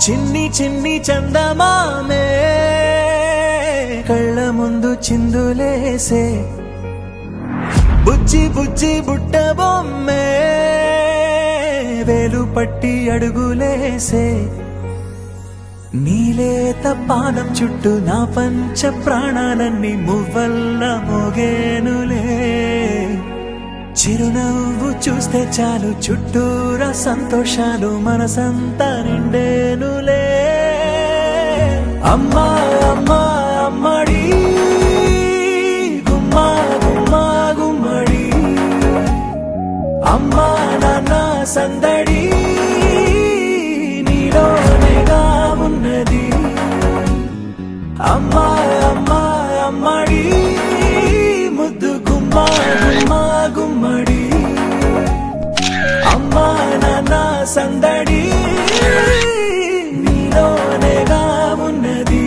చిన్ని చిన్ని చందమామే కళ్ళ ముందు చిందులేసే బుజ్జి బుజ్జి బుట్ట బొమ్మే వేలు పట్టి అడుగులేసే నీలేత పానం చుట్టూ నా పంచ ప్రాణాలన్నీ మువ్వల్ల మోగేనులే చిరునవ్వు చూస్తే చాలు చుట్టూరా సంతోషాలు మనసంతా నిండేనులే అమ్మా అమ్మా అమ్మడి గుమ్మా గుమ్మా గుమ్మడి అమ్మా నాన్న సందడి నీలోనేగా ఉన్నది అమ్మా అమ్మా అమ్మడి ముద్దు గుమ్మా గుమ్మా గుమ్మడి అమ్మా నాన్న సందడి నీలోనేగా ఉన్నది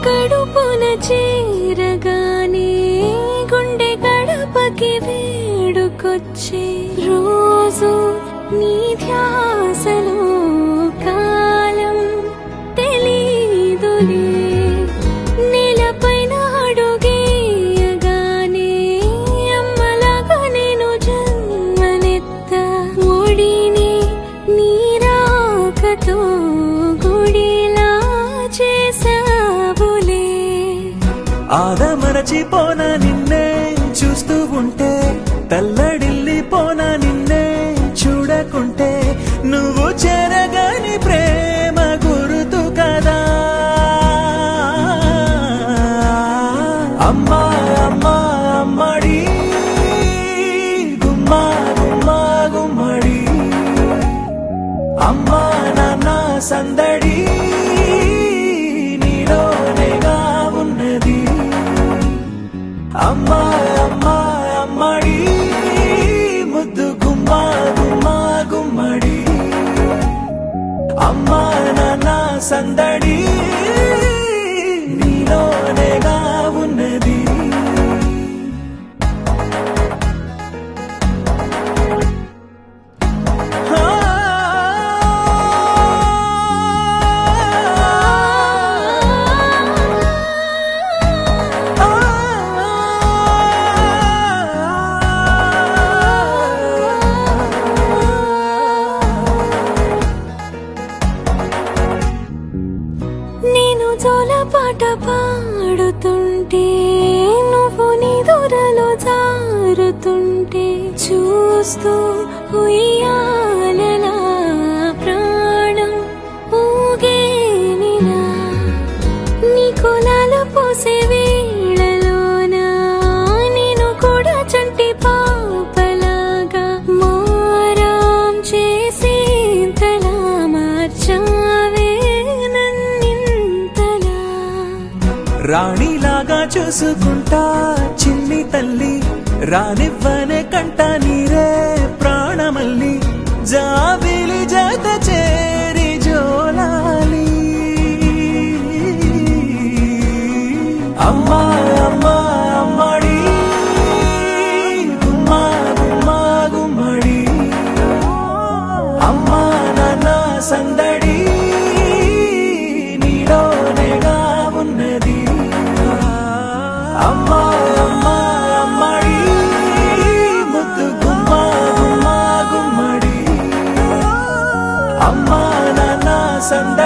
కడుపున చేరగానే గుండె గడపకి వేడుకొచ్చే రోజు నీ ధ్యాసలో కాలం తెలీదులే నేలపైన అడుగేయగానే అమ్మలాగా నేను జన్మనెత్త ఒడిని నీ రాకతో గుడిలా చేసా ఆదమరచిపోనా నిన్నే చూస్తూ ఉంటే తల్లడిల్లిపోనా నిన్నే చూడకుంటే నువ్వు చెరగని ప్రేమ గురుతు కదా అమ్మా అమ్మా అమ్మడి గుమ్మా గుమ్మా గుమ్మడి అమ్మా నాన్న సందడి నీలోనేగా ఉన్నది అమ్మా అమ్మా అమ్మడి ముద్దు గుమ్మా గుమ్మా గుమ్మడి అమ్మా నాన్న సందడి నీలోనేగా ఉన్నది పాట పాడుతుంటే నువ్వు నిదురలో జారుతుంటే చూస్తూ ఉయ్యాలలా ప్రాణం ఊగేనిలా నీ కులాలు పోసే వేళలోనా నేను కూడా చంటి పాపలాగా మారాం చేసి తలా మార్చావే రాణిలాగా చూసుకుంటా చిన్ని తల్లి రానివ్వనే కంట నీరే ప్రాణమల్లి జాబిలి జత చేరి జోలాలి అమ్మా అమ్మా అమ్మడి గుమ్మా గుమ్మా గుమ్మడి అమ్మా నాన్న సందడి నీలోనేగా ఉన్నది అమ్మా అమ్మా అమ్మడి ముద్దు గుమ్మా గుమ్మా గుమ్మడి అమ్మా నాన్న సందడి